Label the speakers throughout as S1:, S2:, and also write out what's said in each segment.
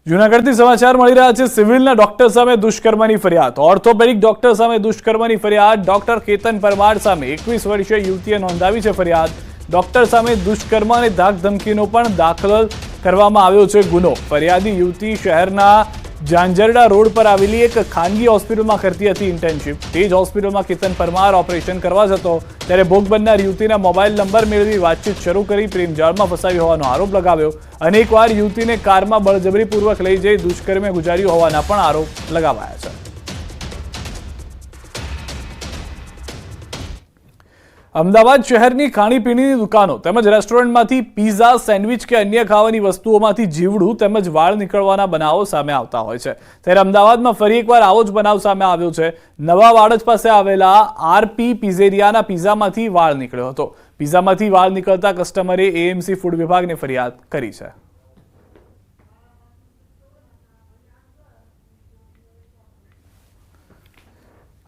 S1: જૂનાગઢથી સમાચાર મળી રહ્યા છે। સિવિલના ડોક્ટર સામે દુષ્કર્મની ફરિયાદ। ઓર્થોપેડિક ડોક્ટર સામે દુષ્કર્મની ફરિયાદ। ડોક્ટર કેતન પરમાર સામે 21 વર્ષીય યુવતીએ નોંધાવી છે ફરિયાદ। ડોક્ટર સામે દુષ્કર્મ અને ધાકધમકીનો પણ દાખલ કરવામાં આવ્યો છે ગુનો। ફરિયાદી યુવતી શહેરના ઝાંઝરડા રોડ પર આવેલી એક ખાનગી હોસ્પિટલમાં કરતી હતી ઇન્ટર્નશીપ। તે જ હોસ્પિટલમાં કેતન પરમાર ઓપરેશન કરવા જતો ત્યારે ભોગ બનનાર યુવતીના મોબાઈલ નંબર મેળવી વાતચીત શરૂ કરી પ્રેમ જાળમાં ફસાવી હોવાનો આરોપ લગાવ્યો। અનેકવાર યુવતીને કારમાં બળજબરીપૂર્વક લઈ જઈ દુષ્કર્મે ગુજાર્યું હોવાના પણ આરોપ લગાવાયા છે। અમદાવાદ શહેરની ખાણીપીણીની દુકાનો તેમજ રેસ્ટોરન્ટમાંથી પીઝા, સેન્ડવિચ કે અન્ય ખાવાની વસ્તુઓમાંથી જીવડું તેમજ વાળ નીકળવાના બનાવો સામે આવતા હોય છે। ત્યારે અમદાવાદમાં ફરી એકવાર આવો જ બનાવ સામે આવ્યો છે। નવા વાડજ પાસે આવેલા આરપી પિઝેરિયાના પીઝામાંથી વાળ નીકળ્યો હતો। પીઝામાંથી વાળ નીકળતા કસ્ટમરે એએમસી ફૂડ વિભાગને ફરિયાદ કરી છે।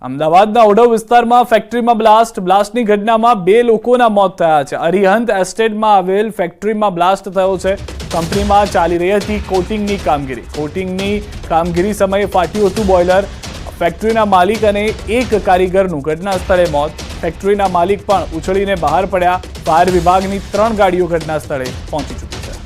S1: અમદાવાદના ઓઢવ વિસ્તારમાં ફેક્ટરીમાં બ્લાસ્ટની ઘટનામાં 2 લોકોના મોત થયા છે। અરિહંત એસ્ટેટમાં આવેલ ફેક્ટરીમાં બ્લાસ્ટ થયો છે। કંપનીમાં ચાલી રહી હતી કોટિંગની કામગીરી સમયે ફાટ્યું હતું બોઇલર। ફેક્ટરીના માલિક અને એક કારીગરનું ઘટના સ્થળે મોત। ફેક્ટરીના માલિક પણ ઉછળીને બહાર પડ્યા। ફાયર વિભાગની 3 ગાડીઓ ઘટના સ્થળે પહોંચી ચૂકી છે।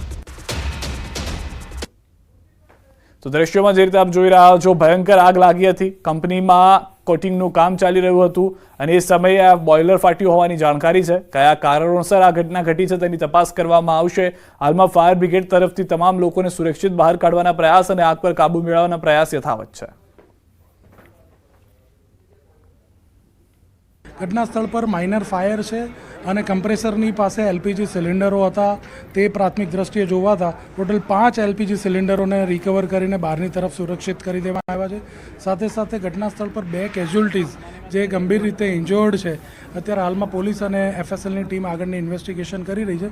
S1: તો દ્રશ્યોમાં જે રીતે આપ જોઈ રહ્યા છો, ભયંકર આગ લાગી હતી। કંપનીમાં કોટિંગનું કામ ચાલી રહ્યું હતું અને એ સમયે આ બોઇલર ફાટ્યું હોવાની જાણકારી છે। કયા કારણોસર આ ઘટના ઘટી છે તેની તપાસ કરવામાં આવશે। હાલમાં ફાયર બ્રિગેડ તરફથી તમામ લોકોને સુરક્ષિત બહાર કાઢવાના પ્રયાસ અને આગ પર કાબુ મેળવવાના પ્રયાસ યથાવત છે।
S2: ઘટના સ્થળ પર માઇનર ફાયર છે અને કમ્પ્રેસરની પાસે એલપીજી સિલિન્ડરો હતા। તે પ્રાથમિક દ્રષ્ટિએ જોવાતા ટોટલ 5 એલપીજી સિલિન્ડરોને રિકવર કરીને બહારની તરફ સુરક્ષિત કરી દેવામાં આવ્યા છે। સાથે સાથે ઘટના સ્થળ પર 2 કેઝ્યુઅલ્ટીઝ જે ગંભીર રીતે ઇન્જર્ડ છે। અત્યારે હાલમાં પોલીસ અને એફએસએલની ટીમ આગળની ઇન્વેસ્ટિગેશન કરી રહી છે।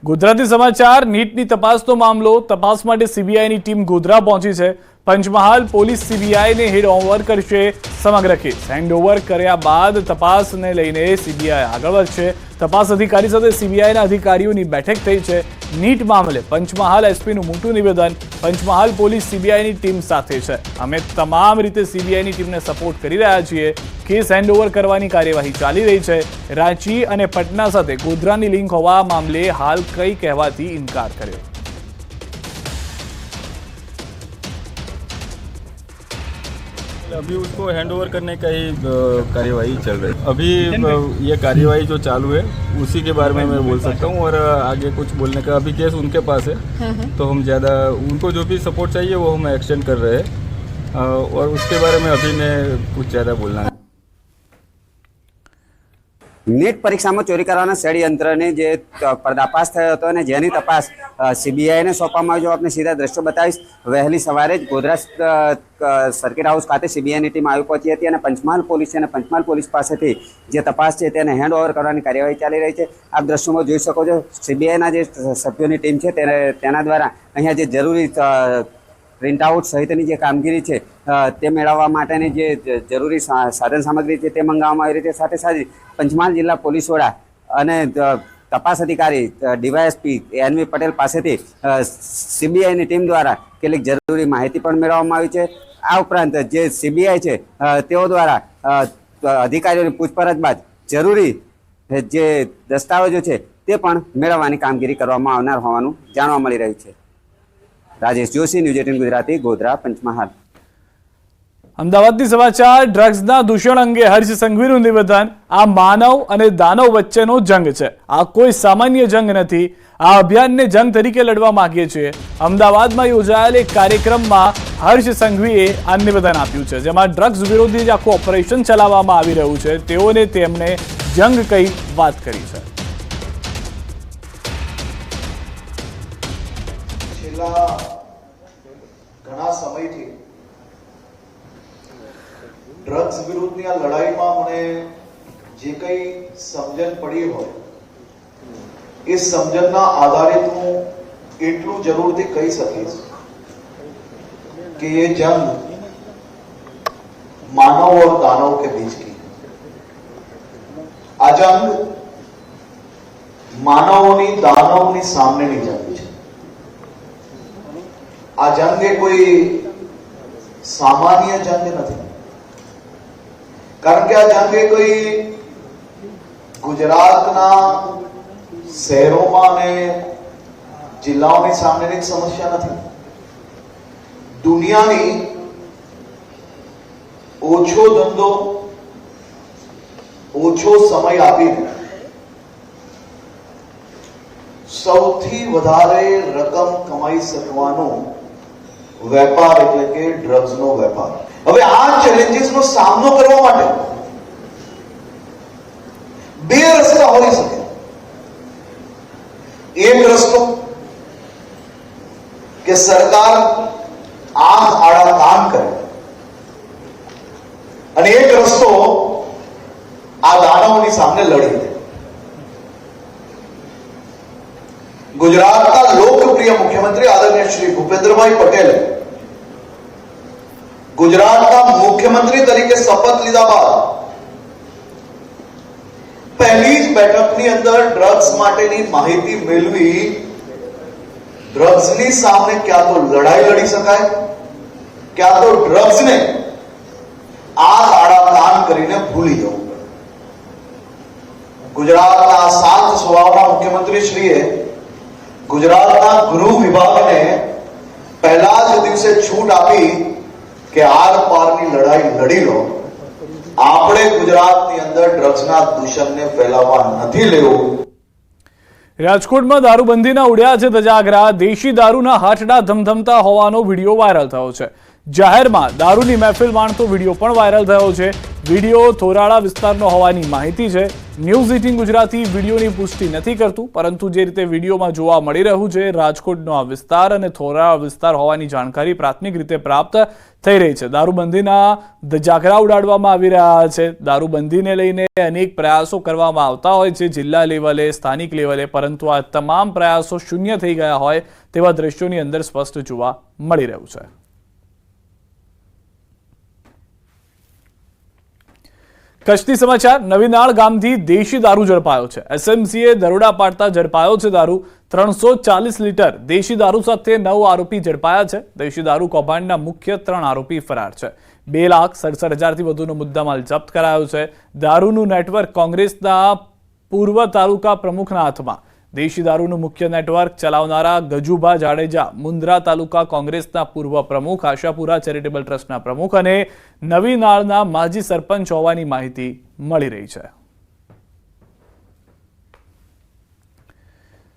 S1: ગુજરાતી સમાચાર। નીટની તપાસનો મામલો। તપાસ માટે સીબીઆઈની ટીમ ગોધરા પહોંચી છે। પંચમહાલ પોલીસ સીબીઆઈને હેન્ડઓવર કરશે સમગ્ર કેસ। હેન્ડઓવર કર્યા બાદ તપાસને લઈને સીબીઆઈ આગળ વધશે। તપાસ અધિકારી સાથે સીબીઆઈના અધિકારીઓની બેઠક થઈ છે। નીટ મામલે પંચમહાલ એસપીનું મોટું નિવેદન। પંચમહાલ પોલીસ સીબીઆઈની ટીમ સાથે છે। અમે તમામ રીતે સીબીઆઈની ટીમને સપોર્ટ કરી રહ્યા છીએ। કેસ હેન્ડઓવર કરવાની કાર્યવાહી ચાલી રહી છે। રાંચી અને પટના સાથે ગોધરાની લિંક હોવા મામલે હાલ કંઈ કહેવાથી ઇનકાર કર્યો।
S3: अभी उसको हैंड ओवर करने का ही कार्यवाही चल रही है। अभी ये कार्यवाही जो चालू है उसी के बारे में मैं बोल सकता हूँ और आगे कुछ बोलने का अभी केस उनके पास है। तो हम ज़्यादा उनको जो भी सपोर्ट चाहिए वो हम एक्सटेंड कर रहे हैं और उसके बारे में अभी मैं कुछ ज़्यादा बोलना है।
S4: नीट परीक्षा में चोरी करवाना षड्यंत्र ने जे पर्दाफाश थयो हतो ने जेनी तपास सीबीआई ने सौंपवामां आव्यो। आपने सीधा दृश्यो बतावीश। वहेली सवारे ज गोधरा सर्किट हाउस खाते सीबीआईनी टीम આવી પહોંચી હતી અને પંચમહાલ પોલીસ પાસેથી જે તપાસ છે તેને હેન્ડ ઓવર કરવાની કાર્યવાહી ચાલી રહી છે। આપ દ્રશ્યોમાં જોઈ શકો છો સીબીઆઈના જે સભ્યોની ટીમ છે તેના દ્વારા અહીંયા જે જરૂરી પ્રિન્ટ આઉટ સહિતની જે કામગીરી છે તે મેળવવા માટેની જે જરૂરી સાધન સામગ્રી છે તે મંગાવવામાં આવી રહી છે। સાથે સાથે પંચમહાલ જિલ્લા પોલીસ વડા અને તપાસ અધિકારી ડીવાયએસપી એનવી પટેલ પાસેથી સીબીઆઈની ટીમ દ્વારા કેટલીક જરૂરી માહિતી પણ મેળવવામાં આવી છે। આ ઉપરાંત જે સીબીઆઈ છે તેઓ દ્વારા અધિકારીઓની પૂછપરછ બાદ જરૂરી જે દસ્તાવેજો છે તે પણ મેળવવાની કામગીરી કરવામાં આવનાર હોવાનું જાણવા મળી રહ્યું છે। राजेश जोशी, न्यूज 18 गुजराती, गोधरा, पंचमहाल।
S1: અમદાવાદથી સમાચાર। ડ્રગ્સના દૂષણ અંગે હર્ષ સંઘવીનું નિવેદન। આ માનવ અને દાનવ વચ્ચેનો જંગ છે। આ કોઈ સામાન્ય જંગ નથી। આ અભિયાનને જંગ તરીકે લડવા માંગીએ છીએ। અમદાવાદમાં યોજાયેલ એક કાર્યક્રમમાં હર્ષ સંઘવીએ આ નિવેદન આપ્યું છે, જેમાં ડ્રગ્સ વિરોધી જે આખું ઓપરેશન ચલાવવામાં આવી રહ્યું છે તેઓને તેમણે જંગ કહી વાત કરી છે।
S5: ઘણા સમયથી ડ્રગ્સ વિરુદ્ધની આ લડાઈમાં મને જે કંઈ સમજણ પડી હોય એ સમજણના આધારિત હું એટલું જરૂરથી કહી શકીશ કે ये जंग मानव और दानव के बीच की। आ जंग मानवोनी दानवोनी सामनेनी जंग છે। આ જંગ એ કોઈ સામાન્ય જંગ નથી, કારણ કે આ જંગ એ કોઈ ગુજરાતના શહેરોમાં અને જિલ્લાઓની સામેની સમસ્યા નથી. દુનિયાની ઓછો ધંધો, ઓછો સમય આપીને સૌથી વધારે રકમ કમાઈ શકવાનો વેપાર એટલે કે ડ્રગ્સનો વેપાર. હવે આ ચેલેન્જીસનો સામનો કરવા માટે બે રસ્તા હોઈ શકે. એક રસ્તો કે સરકાર આંખ આડા કાન કરે, અને એક રસ્તો આ દાનવોની સામે લડી દે. ગુજરાતના લોકપ્રિય મુખ્યમંત્રી આદરણીય શ્રી ભૂપેન્દ્રભાઈ પટેલે ગુજરાતના મુખ્યમંત્રી તરીકે શપથ લીધા બાદ પહેલી જ બેઠકની અંદર ડ્રગ્સ માટેની માહિતી મેળવી ડ્રગ્સની સામે ક્યાં તો લડાઈ લડી શકાય, ક્યાં તો ડ્રગ્સને આંખ આડા કાન કરીને ભૂલી જવું. ગુજરાતના શાંત સ્વભાવના મુખ્યમંત્રી શ્રીએ ગુજરાતના ગૃહ વિભાગને પહેલા જ દિવસે છૂટ આપી કે આર પારની લડાઈ લડી લો. આપણે ગુજરાતની અંદર ડ્રગ્સના દૂષણને ફેલાવવા નથી લેવું.
S1: રાજકોટમાં દારૂબંધીના ઉડ્યા છે ધજાગરા. દેશી દારૂના હાથડા ધમધમતા હોવાનો વિડીયો વાયરલ થયો છે. જાહેરમાં દારૂની મહેફિલ માણતો વિડીયો પણ વાયરલ થયો છે. વિડીયો થોરાળા વિસ્તારનો હોવાની માહિતી છે. ન્યૂઝ 18 ગુજરાતી વિડીયોની પુષ્ટિ નથી કરતું, પરંતુ જે રીતે વિડીયોમાં જોવા મળી રહ્યું છે, રાજકોટનો આ વિસ્તાર અને થોરાળા વિસ્તાર હોવાની જાણકારી પ્રાથમિક રીતે પ્રાપ્ત થઈ રહી છે. દારૂબંધીના ધજાગરા ઉડાડવામાં આવી રહ્યા છે. દારૂબંધીને લઈને અનેક પ્રયાસો કરવામાં આવતા હોય છે જિલ્લા લેવલે, સ્થાનિક લેવલે, પરંતુ આ તમામ પ્રયાસો શૂન્ય થઈ ગયા હોય તેવા દ્રશ્યોની અંદર સ્પષ્ટ જોવા મળી રહ્યું છે. કચ્છની સમાચાર. નવીનાળ ગામથી દેશી દારૂ ઝડપાયો છે. એસએમસીએ દરોડા પાડતા ઝડપાયો છે દારૂ. 340 લીટર દેશી દારૂ સાથે 9 આરોપી ઝડપાયા છે. દેશી દારૂ કૌભાંડના મુખ્ય 3 આરોપી ફરાર છે. 2,67,000થી વધુનો મુદ્દામાલ જપ્ત કરાયો છે. દારૂનું નેટવર્ક કોંગ્રેસના પૂર્વ તાલુકા પ્રમુખના હાથમાં. દેશી દારૂનું મુખ્ય નેટવર્ક ચલાવનારા ગજુભા જાડેજા મુન્દ્રા તાલુકા કોંગ્રેસના પૂર્વ પ્રમુખ, આશાપુરા ચેરિટેબલ ટ્રસ્ટના પ્રમુખ અને નવીનાળના માજી સરપંચ હોવાની માહિતી મળી રહી છે.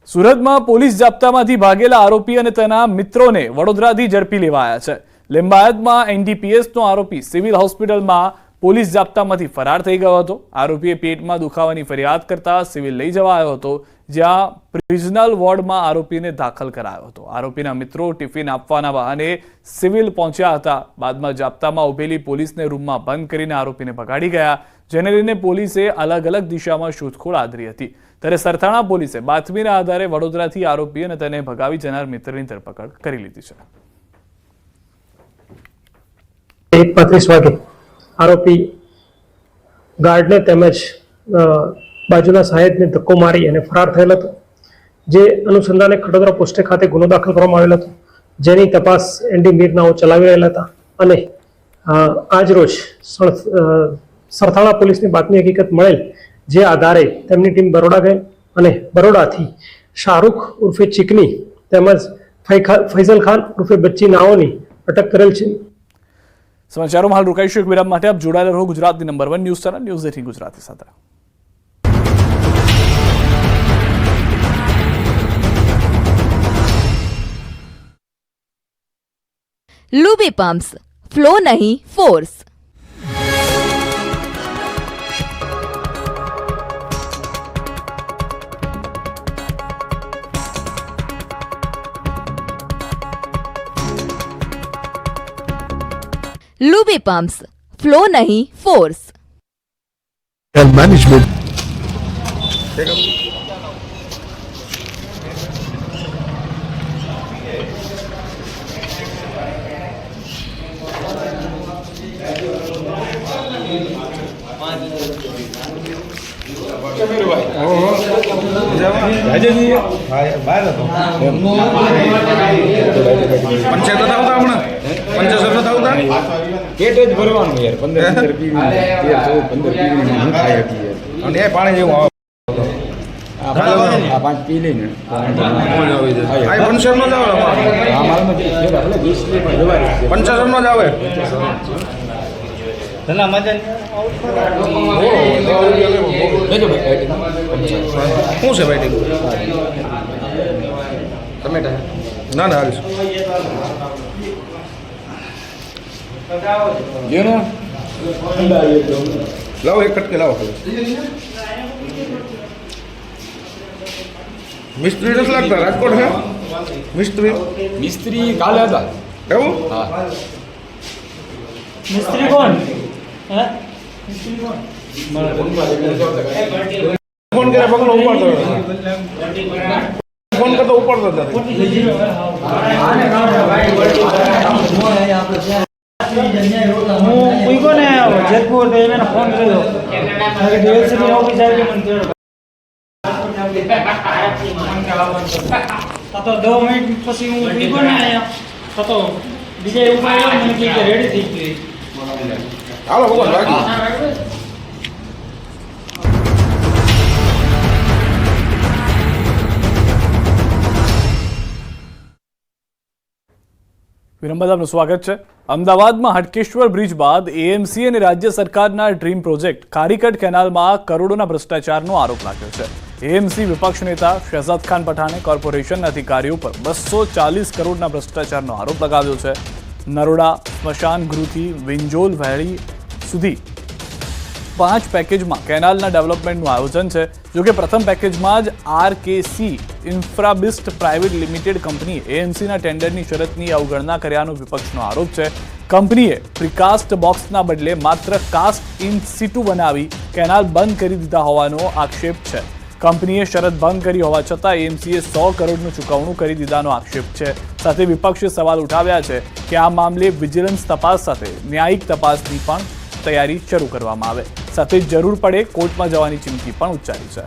S1: સુરતમાં પોલીસ જાપ્તામાંથી ભાગેલા આરોપી અને તેના મિત્રોને વડોદરાથી ઝડપી લેવાયા છે. લિંબાયતમાં એનડીપીએસનો આરોપી સિવિલ હોસ્પિટલમાં પોલીસ જાપ્તામાંથી ફરાર થઈ ગયો હતો. આરોપીએ પેટમાં દુખાવાની ફરિયાદ કરતા સિવિલ લઈ જવાયો હતો, જ્યાં પ્રિઝનલ વોર્ડમાં આરોપીને દાખલ કરાયો હતો. આરોપીના મિત્રો ટિફિન આપવાના બહાને સિવિલ પહોંચ્યા હતા. બાદમાં જાપ્તામાં ઉભેલી પોલીસને રૂમમાં બંધ કરીને આરોપીને ભગાડી ગયા, જેને લઈને પોલીસે અલગ અલગ દિશામાં શોધખોળ આદરી હતી. ત્યારે સરથાણા પોલીસે બાતમીના આધારે વડોદરાથી આરોપી અને તેને ભગાવી જનાર મિત્રની ધરપકડ કરી લીધી છે.
S6: 1:35 વાગે આરોપી ગાર્ડને તેમજ બાજુના સહાયકને ધક્કો મારી અને ફરાર થયેલ હતો. જે અનુસંધાને ખડોદરા પોસ્ટે ખાતે ગુનો દાખલ કરવામાં આવેલો હતો, જેની તપાસ એનડી મીર નાઓ ચલાવી રહેલા હતા. અને આજ રોજ સરથાણા પોલીસની બાતમી હકીકત મળેલ, જે આધારે તેમની ટીમ બરોડા ગઈ અને બરોડાથી શાહરૂખ ઉર્ફે ચીકની તેમજ ફૈઝલ ખાન ઉર્ફે બચ્ચી નાઓની અટક કરેલ છે.
S1: સમાચારોમાં હાલ રોકાઈશું એક વિરામ માટે. આપ જોડાયેલા રહો ગુજરાતની number 1 news channel news 18 Gujarati સાથે.
S7: लूबी पम्प्स, फ्लो नहीं फोर्स. लूबी पम्प्स, फ्लो नहीं फोर्स.
S8: मैनेजमेंट
S3: मेरे भाई
S8: લાવો એક કટકે લાવો મિસ્ત્રી નથી લાગતા રાજકોટ હે મિસ્ત્રી કાલે હતા એવું
S9: મિસ્ત્રી કોણ
S8: ફોન કરે પગલો ઉપાડતો ફોન કરતો ઉપાડતો
S9: હું પૂછ્યો ને જેતપુર તો એને ફોન કર્યો ડીએલસીબી ઓફિસ આવી મને તો 2 મિનિટ પછી હું પૂછ્યો ને અહીંયા તો બીજા એવું આવ્યો મને કે રેડી થઈ ગઈ
S8: હાલો ભગવાન બાકી
S1: વિરમ બાદ આપનું સ્વાગત છે. અમદાવાદમાં હટકેશ્વર બ્રિજ બાદ એએમસી અને રાજ્ય સરકારના ડ્રીમ પ્રોજેક્ટ ખારીકટ કેનાલમાં કરોડોના ભ્રષ્ટાચારનો આરોપ લાગ્યો છે. એએમસી વિપક્ષ નેતા શહેજાદ ખાન પઠાણે કોર્પોરેશનના અધિકારીઓ પર 240 કરોડના ભ્રષ્ટાચારનો આરોપ લગાવ્યો છે. નરોડા સ્મશાન ગૃહથી વિંજોલ વેલી સુધી 5 પેકેજમાં કેનાલના ડેવલપમેન્ટનું આયોજન છે. જોકે પ્રથમ પેકેજમાં જ આરકેસી ઇન્ફ્રાબિસ્ટ પ્રાઇવેટ લિમિટેડ કંપનીએ એએમસીના ટેન્ડરની શરતની અવગણના કર્યાનો વિપક્ષનો આરોપ છે. કંપનીએ પ્રીકાસ્ટ બોક્સના બદલે માત્ર કાસ્ટ ઇન સિટુ બનાવી કેનાલ બંધ કરી દીધા હોવાનો આક્ષેપ છે. કંપનીએ શરત ભંગ કરી હોવા છતાં એએમસીએ 100 કરોડનું ચૂકવણું કરી દીધાનો આક્ષેપ છે. સાથે વિપક્ષે સવાલ ઉઠાવ્યા છે કે આ મામલે વિજિલન્સ તપાસ સાથે ન્યાયિક તપાસની પણ તૈયારી શરૂ કરવામાં આવે. સાથે જરૂર પડે કોર્ટમાં જવાની ચીમકી પણ ઉચ્ચારી છે.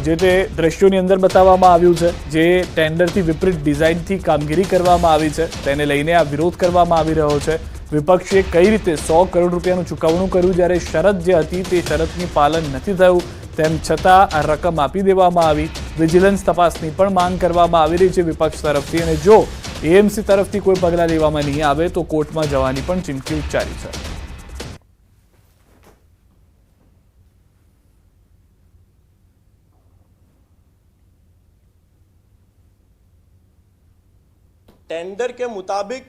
S1: જે તે દ્રશ્યોની અંદર બતાવવામાં આવ્યું છે, જે ટેન્ડરથી વિપરીત ડિઝાઇનથી કામગીરી કરવામાં આવી છે, તેને લઈને આ વિરોધ કરવામાં આવી રહ્યો છે. વિપક્ષે કઈ રીતે 100 કરોડ રૂપિયાનું ચૂકવણું કર્યું, જ્યારે શરત જે હતી તે શરતની પાલન નથી થયું, તેમ છતાં આ રકમ આપી દેવામાં આવી. વિજિલન્સ તપાસની પણ માંગ કરવામાં આવી રહી છે વિપક્ષ તરફથી, અને જો એએમસી તરફથી કોઈ પગલાં લેવામાં નહીં આવે તો કોર્ટમાં જવાની પણ ચીમકી ઉચ્ચારી છે.
S10: टेंडर के मुताबिक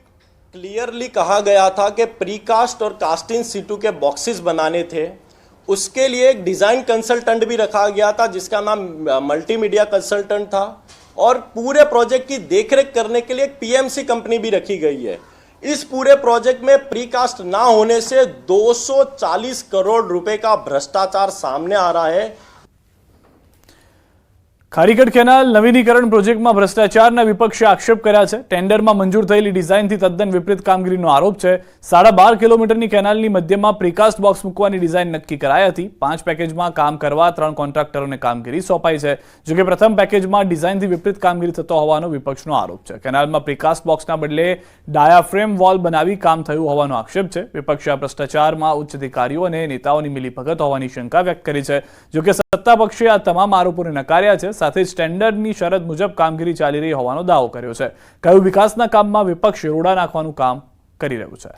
S10: क्लियरली कहा गया था कि प्रीकास्ट और कास्टिंग सीटू के बॉक्सेस बनाने थे. उसके लिए एक डिज़ाइन कंसल्टेंट भी रखा गया था जिसका नाम मल्टीमीडिया कंसल्टेंट था, और पूरे प्रोजेक्ट की देखरेख करने के लिए एक पीएमसी कंपनी भी रखी गई है. इस पूरे प्रोजेक्ट में प्रीकास्ट ना होने से 240 करोड़ रुपए का भ्रष्टाचार सामने आ रहा है.
S1: ખારીકટ કેનાલ નવીનીકરણ પ્રોજેક્ટમાં ભ્રષ્ટાચારના વિપક્ષે આક્ષેપ કર્યા છે. ટેન્ડરમાં મંજૂર થયેલી ડિઝાઇનથી તદ્દન વિપરીત કામગીરીનો આરોપ છે. 12.5 કિલોમીટરની કેનાલની મધ્યમાં પ્રીકાસ્ટ બોક્સ મૂકવાની ડિઝાઇન નક્કી કરાઈ હતી. 5 પેકેજમાં કામ કરવા 3 કોન્ટ્રાક્ટરોને કામગીરી સોંપાઈ છે. જોકે પ્રથમ પેકેજમાં ડિઝાઇનથી વિપરીત કામગીરી થતો હોવાનો વિપક્ષનો આરોપ છે. કેનાલમાં પ્રીકાસ્ટ બોક્સના બદલે ડાયાફ્રેમ વોલ બનાવી કામ થયું હોવાનો આક્ષેપ છે. વિપક્ષે આ ભ્રષ્ટાચારમાં ઉચ્ચ અધિકારીઓ અને નેતાઓની મિલીભગત હોવાની શંકા વ્યક્ત કરી છે. જોકે સત્તા પક્ષે આ તમામ આરોપોને નકાર્યા છે. સાથે જ ટેન્ડરની શરત મુજબ કામગીરી ચાલી રહી હોવાનો દાવો કર્યો છે. કહ્યું વિકાસના કામમાં વિપક્ષ રોડા નાખવાનું કામ કરી રહ્યું છે.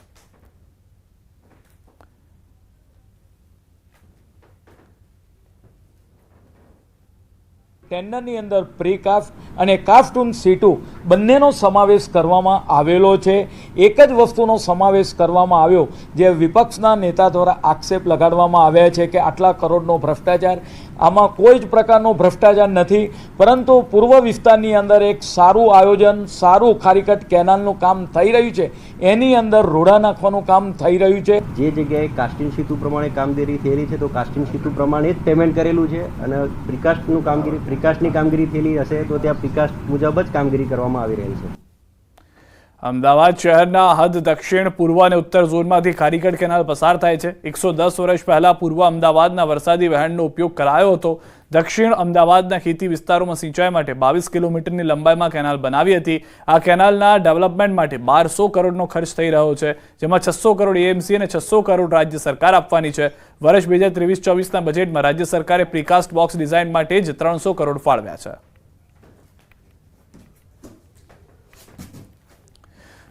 S11: ટેન્ડરની અંદર પ્રીકાસ્ટ અને કાસ્ટૂન સીટુ બંનેનો સમાવેશ કરવામાં આવેલો છે. એક જ વસ્તુનો સમાવેશ કરવામાં આવ્યો, જે વિપક્ષના નેતા દ્વારા આક્ષેપ લગાડવામાં આવ્યા છે કે આટલા કરોડનો ભ્રષ્ટાચાર. આમાં કોઈ જ પ્રકારનો ભ્રષ્ટાચાર નથી, પરંતુ પૂર્વ વિસ્તારની અંદર એક સારું આયોજન, સારું ખારીકટ કેનાલનું કામ થઈ રહ્યું છે, એની અંદર રોડા નાખવાનું કામ થઈ રહ્યું છે.
S12: જે જગ્યાએ કાસ્ટિંગ સીટુ પ્રમાણે કામગીરી થયેલી છે તો કાસ્ટિંગ સીટુ પ્રમાણે જ પેમેન્ટ કરેલું છે, અને પ્રીકાસ્ટની કામગીરી થયેલી હશે તો ત્યાં પ્રીકાસ્ટ મુજબ જ કામગીરી કરવામાં આવી રહી છે.
S1: અમદાવાદ શહેરના હદ દક્ષિણ પૂર્વ અને ઉત્તર ઝોનમાંથી ખારીગઢ કેનાલ પસાર થાય છે. 110 વર્ષ પહેલા પૂર્વ અમદાવાદના વરસાદી વહેણનો ઉપયોગ કરાયો હતો. દક્ષિણ અમદાવાદના ખેતી વિસ્તારોમાં સિંચાઈ માટે 22 કિલોમીટરની લંબાઈમાં કેનાલ બનાવી હતી. આ કેનાલના ડેવલપમેન્ટ માટે 1200 કરોડનો ખર્ચ થઈ રહ્યો છે, જેમાં 600 કરોડ એએમસી અને 600 કરોડ રાજ્ય સરકાર આપવાની છે. વર્ષ 2023-24ના બજેટમાં રાજ્ય સરકારે પ્રીકાસ્ટ બોક્સ ડિઝાઇન માટે જ 300 કરોડ ફાળવ્યા છે.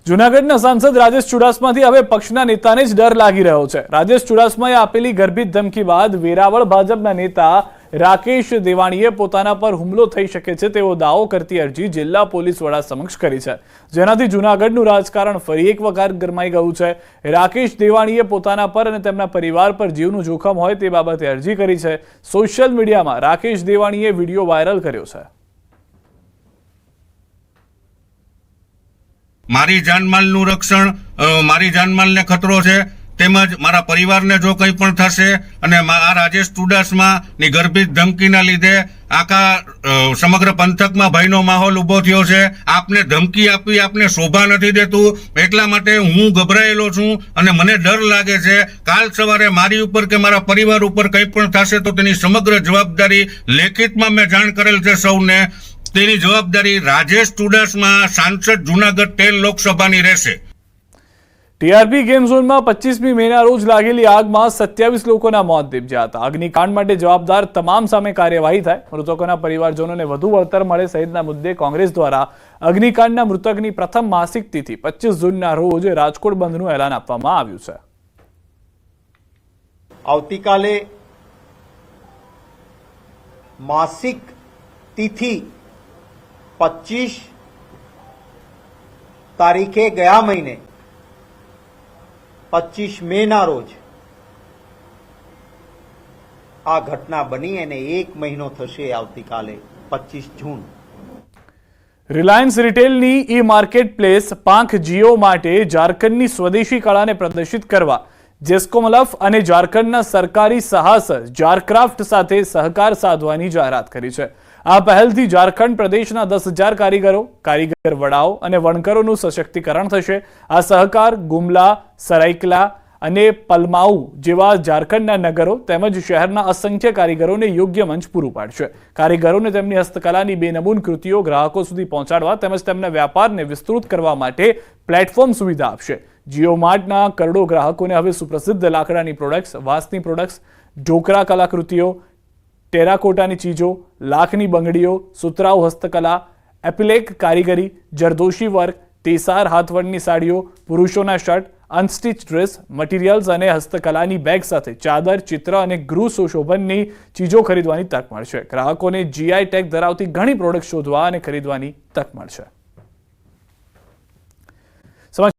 S1: જૂનાગઢના સાંસદ રાજેશ ચુડાસમાથી હવે પક્ષના નેતાને જ ડર લાગી રહ્યો છે. રાજેશ ચુડાસમાએ આપેલી ગર્ભિત ધમકી બાદ વેરાવળ ભાજપના નેતા રાકેશ દેવાણીએ પોતાના પર હુમલો થઈ શકે છે તેવો દાવો કરતી અરજી જિલ્લા પોલીસ વડા સમક્ષ કરી છે, જેનાથી જૂનાગઢનું રાજકારણ ફરી એક વખત ગરમાઈ ગયું છે. રાકેશ દેવાણીએ પોતાના પર અને તેમના પરિવાર પર જીવનું જોખમ હોય તે બાબતે અરજી કરી છે. સોશિયલ મીડિયામાં રાકેશ દેવાણીએ વિડીયો વાયરલ કર્યો છે.
S13: મારી જાનમાલનું રક્ષણ, મારી જાનમાલને ખતરો છે, તેમજ મારા પરિવારને જો કંઈ પણ થશે અને આ રાજેશ ચુડાસમાની ગર્ભિત ધમકીના લીધે આખા સમગ્ર પંથકમાં ભયનો માહોલ ઊભો થયો છે. આપને ધમકી આપવી આપને શોભા નથી દેતું, એટલા માટે હું ગભરાયેલો છું અને મને ડર લાગે છે. કાલ સવારે મારી ઉપર કે મારા પરિવાર ઉપર કંઈ પણ થશે તો તેની સમગ્ર જવાબદારી લેખિતમાં મેં જાણ કરેલ છે સૌને. તેની જવાબદારી રાજેશ ચુડાસમા સાંસદ જૂનાગઢ 13 લોકસભાની રહેશે.
S1: ટીઆરપી ગેમ ઝોનમાં 25મી મેના રોજ લાગેલી આગમાં 27 લોકોના મોત નીપજ્યા હતા. અગ્નિકાંડ માટે જવાબદાર તમામ સામે કાર્યવાહી થાય, મૃતકોના પરિવારજનોને વધુ વળતર મળે સહિતના મુદ્દે કોંગ્રેસ દ્વારા અગ્નિકાંડના મૃતકની પ્રથમ માસિક તિથિ 25 જૂનના રોજ રાજકોટ બંધનું એલાન આપવામાં આવ્યું છે.
S14: આવતીકાલે માસિક તિથિ 25 તારીખે ગયા મહિને 25 મેના રોજ આ ઘટના બની અને 1 મહિનો થશે આવતીકાલે 25 જૂન.
S1: રિલાયન્સ રિટેલની ઈ માર્કેટ પ્લેસ પાંખ જીઓ માટે ઝારખંડની સ્વદેશી કળાને પ્રદર્શિત કરવા જેસ્કોમલફ અને ઝારખંડના સરકારી સાહસ ઝારક્રાફ્ટ સાથે સહકાર સાધવાની જાહેરાત કરી છે. આ પહેલથી ઝારખંડ પ્રદેશના 10,000 કારીગરો, કારીગર વડાઓ અને વણકરોનું સશક્તિકરણ થશે. આ સહકાર ગુમલા, સરાઈકલા અને પલમાઉ જેવા ઝારખંડના નગરો તેમજ શહેરના અસંખ્ય કારીગરોને યોગ્ય મંચ પૂરું પાડશે. કારીગરોને તેમની હસ્તકલાની બેનમૂન કૃતિઓ ગ્રાહકો સુધી પહોંચાડવા તેમજ તેમના વ્યાપારને વિસ્તૃત કરવા માટે પ્લેટફોર્મ સુવિધા આપશે. જીઓ માર્ટના કરોડો ગ્રાહકોને હવે સુપ્રસિદ્ધ લાકડાની પ્રોડક્ટ્સ, વાંસની પ્રોડક્ટ્સ, ઢોકરા કલાકૃતિઓ, ટેરાકોટાની ચીજો, લાખની બંગડીઓ, સુતરાઉ હસ્તકલા, એપિલેક કારીગરી, જરદોશી વર્ક, તેસાર હાથવણની સાડીઓ, પુરુષોના શર્ટ, અનસ્ટિચ ડ્રેસ મટીરિયલ્સ અને હસ્તકલાની બેગ સાથે ચાદર, ચિત્ર અને ગૃહ સુશોભનની ચીજો ખરીદવાની તક મળશે. ગ્રાહકોને જીઆઈ ટેગ ધરાવતી ઘણી પ્રોડક્ટ શોધવા અને ખરીદવાની તક મળશે.